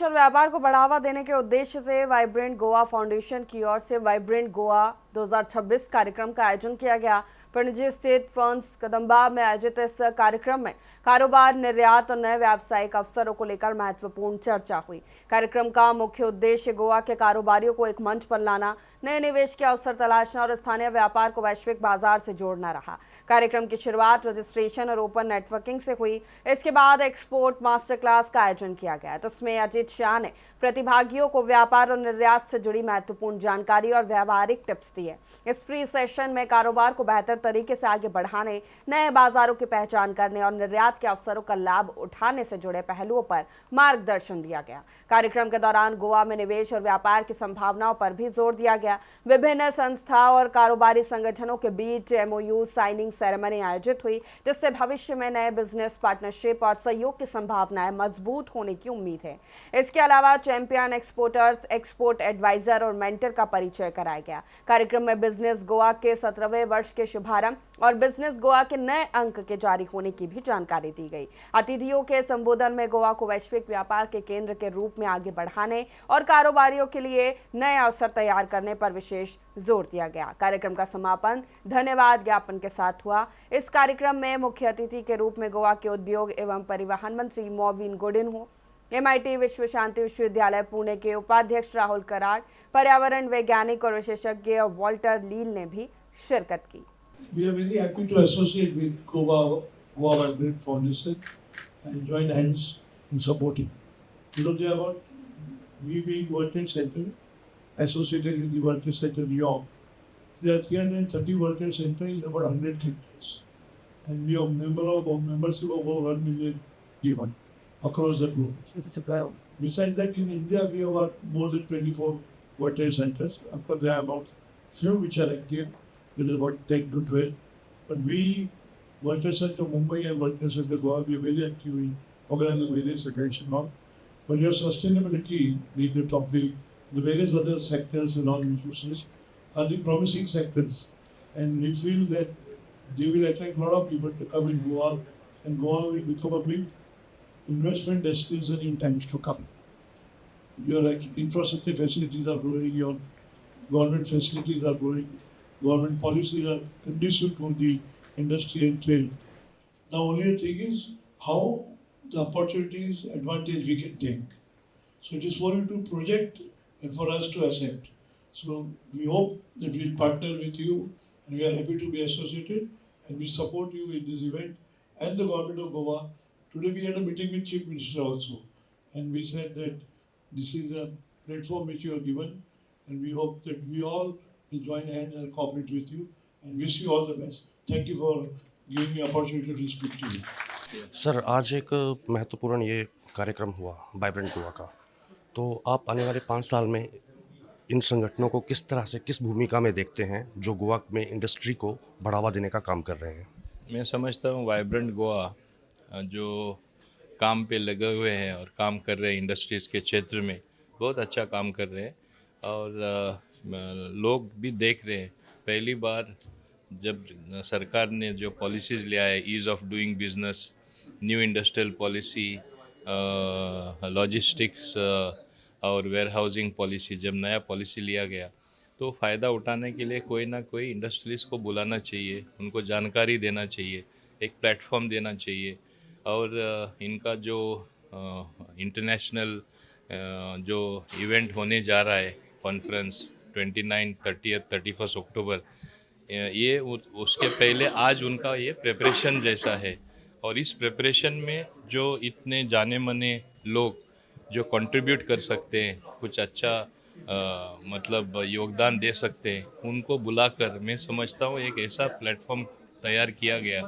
और व्यापार को बढ़ावा देने के उद्देश्य से वाइब्रेंट गोवा फाउंडेशन की ओर से वाइब्रेंट गोवा 2026 कार्यक्रम का आयोजन किया गया। पणजी स्थित फर्न्स कदम्बा में आयोजित इस कार्यक्रम में कारोबार, निर्यात और नए व्यावसायिक अवसरों को लेकर महत्वपूर्ण चर्चा हुई। कार्यक्रम का मुख्य उद्देश्य गोवा के कारोबारियों को एक मंच पर लाना, नए निवेश के अवसर तलाशना और स्थानीय व्यापार को वैश्विक बाजार से जोड़ना रहा। कार्यक्रम की शुरुआत रजिस्ट्रेशन और ओपन नेटवर्किंग से हुई। इसके बाद एक्सपोर्ट मास्टर क्लास का आयोजन किया गया, जिसमें अजीत शाह ने प्रतिभागियों को व्यापार और निर्यात से जुड़ी महत्वपूर्ण जानकारी और व्यावहारिक टिप्स दिए। इस प्री सेशन में कारोबार को बेहतर तरीके से आगे बढ़ाने, नए बाजारों की पहचान करने और निर्यात के अवसरों का लाभ उठाने से जुड़े पहलुओं पर मार्गदर्शन दिया गया। कार्यक्रम के दौरान गोवा में निवेश और व्यापार की संभावनाओं पर भी जोर दिया गया। विभिन्न संस्था और कारोबारी संगठनों के बीच MOU साइनिंग सेरेमनी आयोजित हुई, जिससे भविष्य में नए बिजनेस पार्टनरशिप और सहयोग की संभावनाएं मजबूत होने की उम्मीद है। इसके अलावा चैंपियन एक्सपोर्टर्स, एक्सपोर्ट एडवाइजर और मेंटर का परिचय कराया गया। कार्यक्रम में बिजनेस गोवा के 17वें वर्ष के शुभारंभ और बिजनेस गोवा के नए अंक के जारी होने की भी जानकारी दी गई। अतिथियों के संबोधन में गोवा को वैश्विक व्यापार के केंद्र के रूप में आगे बढ़ाने और कारोबारियों के लिए नए अवसर तैयार करने पर विशेष जोर दिया गया। कार्यक्रम का समापन धन्यवाद ज्ञापन के साथ हुआ। इस कार्यक्रम में मुख्य अतिथि के रूप में गोवा के उद्योग एवं परिवहन मंत्री मोविन गुडिन्हो, MIT विश्व शांति विश्वविद्यालय पुणे के उपाध्यक्ष राहुल कराड़, पर्यावरण वैज्ञानिक और विशेषज्ञ वॉल्टर लील ने भी शिरकत की। We are very happy to associate with Goa Vibrant Foundation and join hands in supporting. They are about we being World Trade Center associated with the World Trade Center New York. There are 330 World Trade Centers in about 100 countries, and we are membership of over 1 million given across the globe. Besides that, in India we have more than 24 World Trade Centers. Of course, there are about few which are active. There is about 10 to 12. But we, World Trade Center Mumbai and World Trade Center Goa, we are very active in organizing various events and all. But your sustainability being the topic, the various other sectors and all issues are the promising sectors. And we feel that they will attract a lot of people to come in Goa, and Goa will become a big investment destination in times to come. Your infrastructure facilities are growing, your government facilities are growing, government policies are conducive to the industry and trade. The only thing is how the opportunities, advantage we can take. So it is for you to project and for us to accept. So we hope that we will partner with you, and we are happy to be associated, and we support you in this event and the government of Goa. Today we had a meeting with Chief Minister also, and we said that this is a platform which you have given, and we hope that we all will join hands and cooperate with you, and wish you all the best. Thank you for giving me opportunity to speak to you. Sir, आज एक महत्वपूर्ण ये कार्यक्रम हुआ vibrant Goa का, तो आप आने वाले 5 साल में इन संगठनों को किस तरह से, किस भूमिका में देखते हैं जो गोवा में इंडस्ट्री को बढ़ावा देने का काम कर रहे हैं? मैं समझता हूँ वाइब्रेंट गोवा जो काम पे लगे हुए हैं और काम कर रहे हैं इंडस्ट्रीज़ के क्षेत्र में, बहुत अच्छा काम कर रहे हैं और लोग भी देख रहे हैं। पहली बार जब सरकार ने जो पॉलिसीज़ लिया है, ease of doing business, new industrial policy, logistics और वेयर हाउसिंग पॉलिसी, जब नया पॉलिसी लिया गया तो फ़ायदा उठाने के लिए कोई ना कोई इंडस्ट्रीज़ को बुलाना चाहिए, उनको जानकारी देना चाहिए, एक प्लेटफॉर्म देना चाहिए। और इनका जो इंटरनेशनल जो इवेंट होने जा रहा है, कॉन्फ्रेंस 29, 30, 31 अक्टूबर, ये उसके पहले आज उनका ये प्रिपरेशन जैसा है। और इस प्रिपरेशन में जो इतने जाने माने लोग जो कंट्रीब्यूट कर सकते हैं, कुछ अच्छा मतलब योगदान दे सकते हैं, उनको बुलाकर मैं समझता हूँ एक ऐसा प्लेटफॉर्म तैयार किया गया।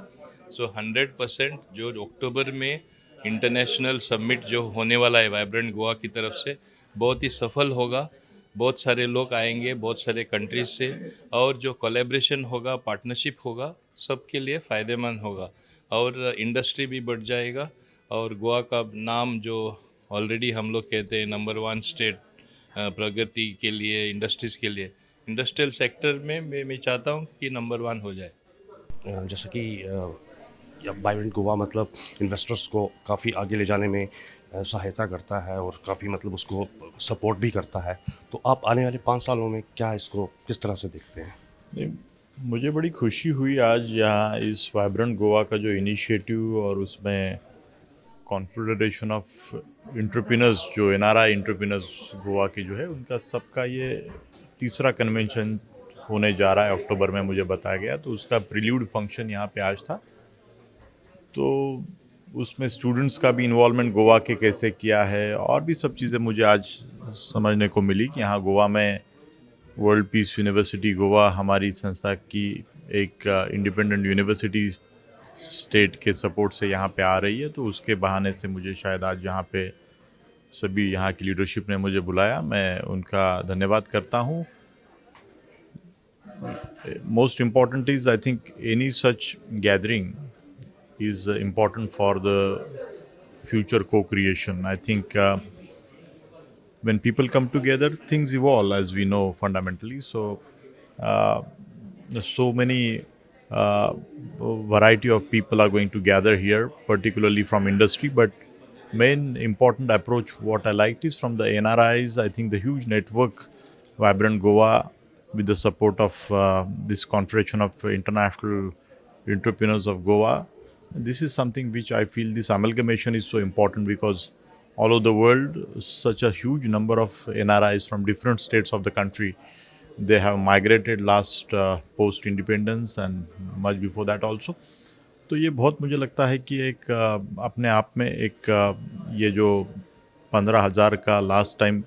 सो 100% जो अक्टूबर में इंटरनेशनल समिट जो होने वाला है वाइब्रेंट गोवा की तरफ से, बहुत ही सफल होगा। बहुत सारे लोग आएंगे, बहुत सारे कंट्रीज से, और जो कोलैबोरेशन होगा, पार्टनरशिप होगा, सबके लिए फ़ायदेमंद होगा और इंडस्ट्री भी बढ़ जाएगा। और गोवा का नाम जो ऑलरेडी हम लोग कहते हैं नंबर 1 स्टेट प्रगति के लिए, इंडस्ट्रीज़ के लिए, इंडस्ट्रियल सेक्टर में मैं चाहता हूँ कि नंबर 1 हो जाए। जैसे कि वाइब्रेंट गोवा मतलब इन्वेस्टर्स को काफ़ी आगे ले जाने में सहायता करता है और काफ़ी मतलब उसको सपोर्ट भी करता है। तो आप आने वाले 5 सालों में क्या इसको किस तरह से देखते हैं? नहीं, मुझे बड़ी खुशी हुई आज यहाँ इस वाइब्रेंट गोवा का जो इनिशिएटिव और उसमें कॉन्फेडरेशन ऑफ एंटरप्रेन्योर्स जो एनआरआई एंटरप्रेन्योर्स गोवा की जो है उनका सबका ये तीसरा कन्वेंशन होने जा रहा है अक्टूबर में, मुझे बताया गया। तो उसका प्रील्यूड फंक्शन यहाँ पे आज था। तो उसमें स्टूडेंट्स का भी इन्वॉल्वमेंट गोवा के कैसे किया है और भी सब चीज़ें मुझे आज समझने को मिली कि यहाँ गोवा में वर्ल्ड पीस यूनिवर्सिटी गोवा हमारी संस्था की एक इंडिपेंडेंट यूनिवर्सिटी स्टेट के सपोर्ट से यहाँ पे आ रही है। तो उसके बहाने से मुझे शायद आज यहाँ पे सभी यहाँ की लीडरशिप ने मुझे बुलाया, मैं उनका धन्यवाद करता हूँ। Most important is I think any such gathering is important for the future co-creation. I think when people come together, things evolve, as we know fundamentally. So, so many variety of people are going to gather here, particularly from industry. But main important approach, what I liked is from the NRIs. I think the huge network, Vibrant Goa, with the support of this Confederation of International Entrepreneurs of Goa. This is something which I feel this amalgamation is so important because all over the world, such a huge number of NRIs from different states of the country, they have migrated last post-independence and much before that also. तो ये बहुत मुझे लगता है कि एक अपने आप में एक ये जो 15,000 का लास्ट टाइम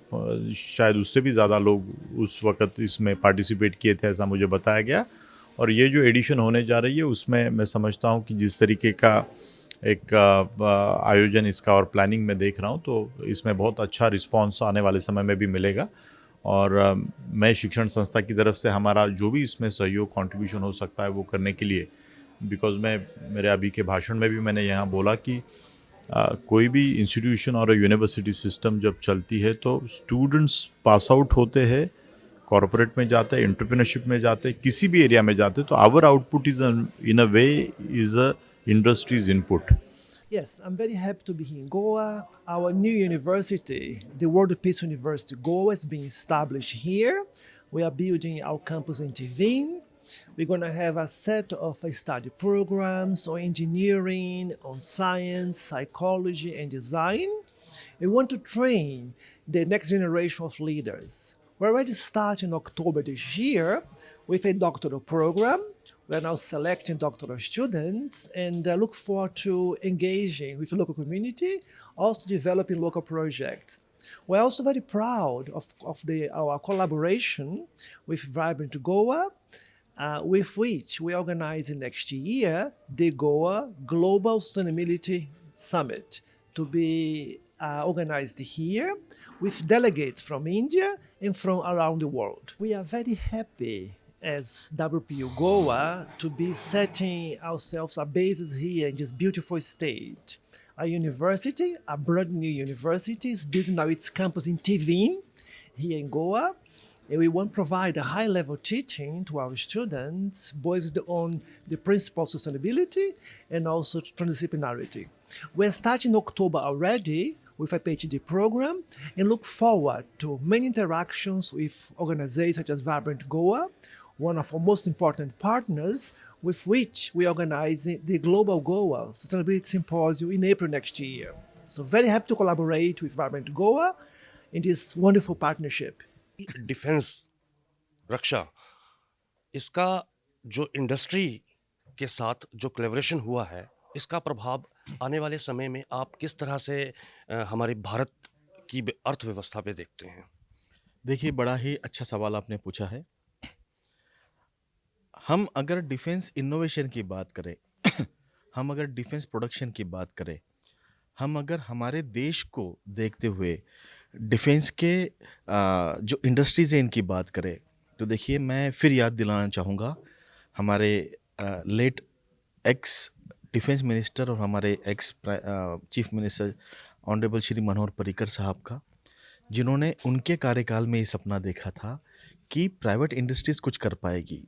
शायद उससे भी ज़्यादा लोग उस वक़्त इसमें पार्टिसिपेट किए थे, ऐसा मुझे बताया गया। और ये जो एडिशन होने जा रही है उसमें मैं समझता हूँ कि जिस तरीके का एक आयोजन इसका और प्लानिंग में देख रहा हूँ तो इसमें बहुत अच्छा रिस्पांस आने वाले समय में भी मिलेगा। और मैं शिक्षण संस्था की तरफ से हमारा जो भी इसमें सहयोग कंट्रीब्यूशन हो सकता है वो करने के लिए, बिकॉज़ मैं मेरे अभी के भाषण में भी मैंने यहाँ बोला कि कोई भी इंस्टीट्यूशन और यूनिवर्सिटी सिस्टम जब चलती है तो स्टूडेंट्स पास आउट होते हैं, कॉर्पोरेट में जाते हैं, एंटरप्रेन्योरशिप में जाते हैं, किसी भी एरिया में जाते हैं, तो our output is in a way is a industries input. Yes, I'm very happy to be here in Goa. Our new university, the World Peace University Goa, is being established here. We are building our campus in Tivin. We're going to have a set of study programs on engineering, on science, psychology, and design. We want to train the next generation of leaders. We already started in October this year with a doctoral program. We're now selecting doctoral students and look forward to engaging with the local community, also developing local projects. We're also very proud of our collaboration with Vibrant Goa, with which we organize next year the Goa Global Sustainability Summit to be organized here with delegates from India and from around the world. We are very happy as WPU Goa to be setting ourselves a basis here in this beautiful state. A university, a brand new university, is building now its campus in Tivin, here in Goa. And we want to provide a high-level teaching to our students based on the principles of sustainability and also transdisciplinarity. We're starting in October already with a PhD program and look forward to many interactions with organizations such as Vibrant Goa, one of our most important partners, with which we organize the Global Goa Sustainability Symposium in April next year. So very happy to collaborate with Vibrant Goa in this wonderful partnership. Defence रक्षा इसका जो industry के साथ जो collaboration हुआ है, इसका प्रभाव आने वाले समय में आप किस तरह से हमारे भारत की अर्थव्यवस्था पे देखते हैं? देखिए, बड़ा ही अच्छा सवाल आपने पूछा है। हम अगर डिफेंस इनोवेशन की बात करें हम अगर डिफेंस प्रोडक्शन की बात करें, हम अगर हमारे देश को देखते हुए डिफेंस के जो इंडस्ट्रीज़ हैं इनकी बात करें, तो देखिए मैं फिर याद दिलाना चाहूँगा हमारे लेट एक्स डिफेंस मिनिस्टर और हमारे ex chief minister honourable Shri Manohar Parrikar साहब का, जिन्होंने उनके कार्यकाल में ये सपना देखा था कि प्राइवेट इंडस्ट्रीज़ कुछ कर पाएगी।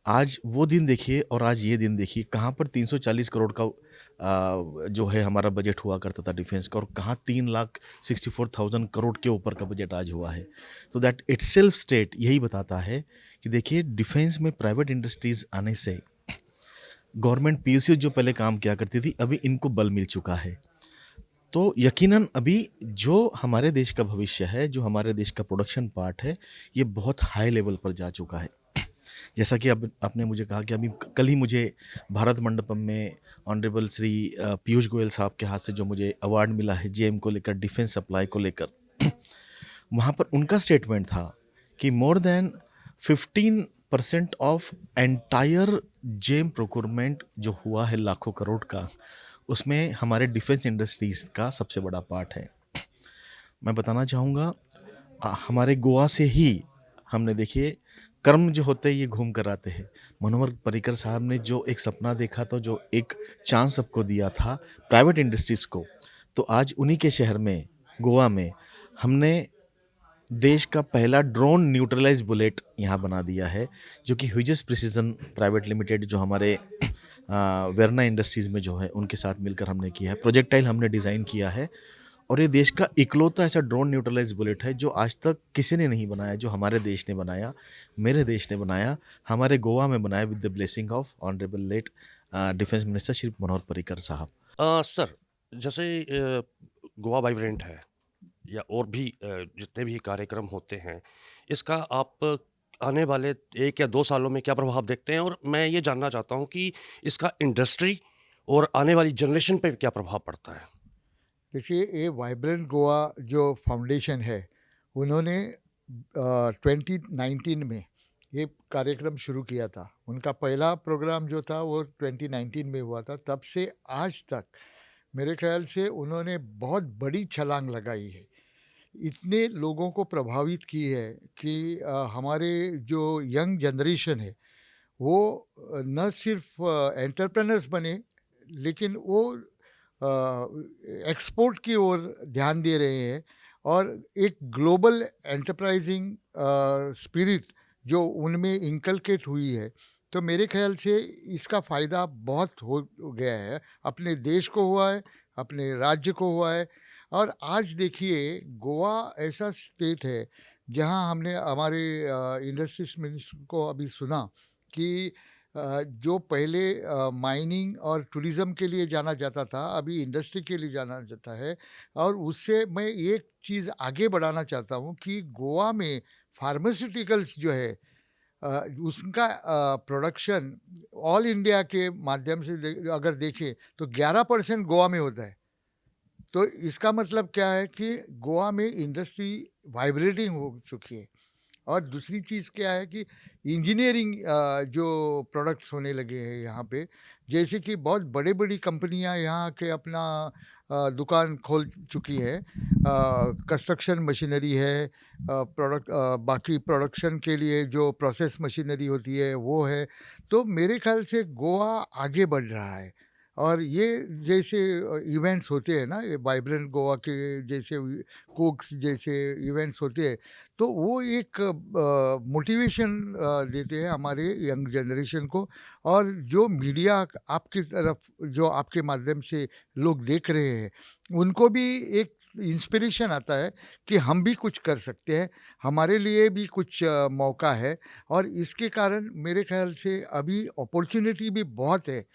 आज वो दिन देखिए और आज ये दिन देखिए, कहाँ पर 340 करोड़ का जो है हमारा बजट हुआ करता था डिफेंस का, और कहाँ 3,64,000 करोड़ के ऊपर का बजट आज हुआ है। तो दैट इटसेल्फ स्टेट यही बताता है कि देखिए डिफेंस में प्राइवेट इंडस्ट्रीज आने से गवर्नमेंट पीएसयू जो पहले काम किया करती थी, अभी इनको बल मिल चुका है। तो यकीनन अभी जो हमारे देश का भविष्य है, जो हमारे देश का प्रोडक्शन पार्ट है, ये बहुत हाई लेवल पर जा चुका है। जैसा कि अब आपने मुझे कहा कि अभी कल ही मुझे भारत मंडपम में ऑनरेबल श्री पीयूष गोयल साहब के हाथ से जो मुझे अवार्ड मिला है जेम को लेकर, डिफेंस सप्लाई को लेकर, वहाँ पर उनका स्टेटमेंट था कि more than 15% of entire GeM procurement जो हुआ है लाखों करोड़ का, उसमें हमारे डिफेंस इंडस्ट्रीज का सबसे बड़ा पार्ट है। मैं बताना चाहूँगा हमारे गोवा से ही हमने देखिए कर्म जो होते हैं ये घूम कर आते हैं। मनोहर पर्रिकर साहब ने जो एक सपना देखा था, जो एक चांस सबको दिया था प्राइवेट इंडस्ट्रीज को, तो आज उन्हीं के शहर में गोवा में हमने देश का पहला ड्रोन न्यूट्रलाइज बुलेट यहाँ बना दिया है, जो कि ह्यूजेस प्रिसीजन प्राइवेट लिमिटेड जो हमारे वेरना इंडस्ट्रीज में जो है उनके साथ मिलकर हमने किया है। प्रोजेक्टाइल हमने डिज़ाइन किया है और ये देश का इकलौता ऐसा ड्रोन न्यूट्रलाइज बुलेट है जो आज तक किसी ने नहीं बनाया, जो हमारे देश ने बनाया, मेरे देश ने बनाया, हमारे गोवा में बनाया with the blessing of honourable late defence minister Shri Manohar Parrikar साहब। सर, जैसे गोवा वाइब्रेंट है या और भी जितने भी कार्यक्रम होते हैं, इसका आप आने वाले 1 या 2 सालों में क्या प्रभाव देखते हैं? और मैं ये जानना चाहता हूँ कि इसका इंडस्ट्री और आने वाली जनरेशन पे क्या प्रभाव पड़ता है? देखिए, ये वाइब्रेंट गोवा जो फाउंडेशन है, उन्होंने 2019 में ये कार्यक्रम शुरू किया था। उनका पहला प्रोग्राम जो था वो 2019 में हुआ था। तब से आज तक मेरे ख्याल से उन्होंने बहुत बड़ी छलांग लगाई है, इतने लोगों को प्रभावित की है कि हमारे जो यंग जनरेशन है वो न सिर्फ एंटरप्रेनर्स बने, लेकिन वो एक्सपोर्ट की ओर ध्यान दे रहे हैं और एक ग्लोबल एंटरप्राइजिंग स्पिरिट जो उनमें इंकलकेट हुई है। तो मेरे ख्याल से इसका फ़ायदा बहुत हो गया है, अपने देश को हुआ है, अपने राज्य को हुआ है। और आज देखिए, गोवा ऐसा स्टेट है जहां हमने हमारे इंडस्ट्रीज मिनिस्टर को अभी सुना कि जो पहले माइनिंग और टूरिज़्म के लिए जाना जाता था, अभी इंडस्ट्री के लिए जाना जाता है। और उससे मैं एक चीज़ आगे बढ़ाना चाहता हूँ कि गोवा में फार्मास्यूटिकल्स जो है उसका प्रोडक्शन ऑल इंडिया के माध्यम से अगर देखें तो 11% गोवा में होता है। तो इसका मतलब क्या है कि गोवा में इंडस्ट्री वाइब्रेटिंग हो चुकी है। और दूसरी चीज़ क्या है कि इंजीनियरिंग जो प्रोडक्ट्स होने लगे हैं यहाँ पे, जैसे कि बहुत बड़ी बड़ी कंपनियाँ यहाँ के अपना दुकान खोल चुकी है। कंस्ट्रक्शन मशीनरी है, बाकी प्रोडक्शन के लिए जो प्रोसेस मशीनरी होती है वो है। तो मेरे ख्याल से गोवा आगे बढ़ रहा है। और ये जैसे इवेंट्स होते हैं ना, ये वाइब्रेंट गोवा के जैसे कुक्स जैसे इवेंट्स होते हैं, तो वो एक मोटिवेशन देते हैं हमारे यंग जनरेशन को। और जो मीडिया आपकी तरफ, जो आपके माध्यम से लोग देख रहे हैं, उनको भी एक इंस्पिरेशन आता है कि हम भी कुछ कर सकते हैं, हमारे लिए भी कुछ मौका है। और इसके कारण मेरे ख्याल से अभी अपॉर्चुनिटी भी बहुत है।